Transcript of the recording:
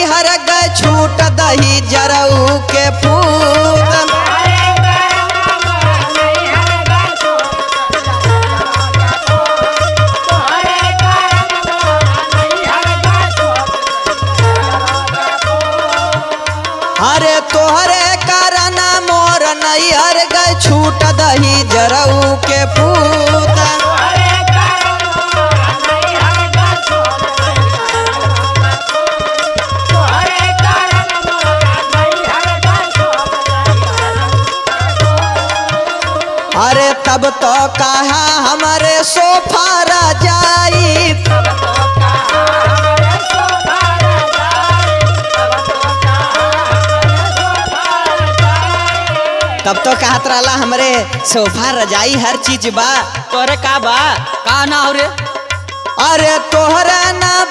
नहीं हर गए छूट दही जरऊ के पूत। अरे तोहरे कारण मोर नहीं हर गए छूट दही जरऊ के पूत। अरे तब तो कहा हमारे सोफा रजाई, तब तो कहत रहला हमरे सोफा रजाई हर चीज बा। तोरे का बा का ना हो रे? अरे तोहरा ना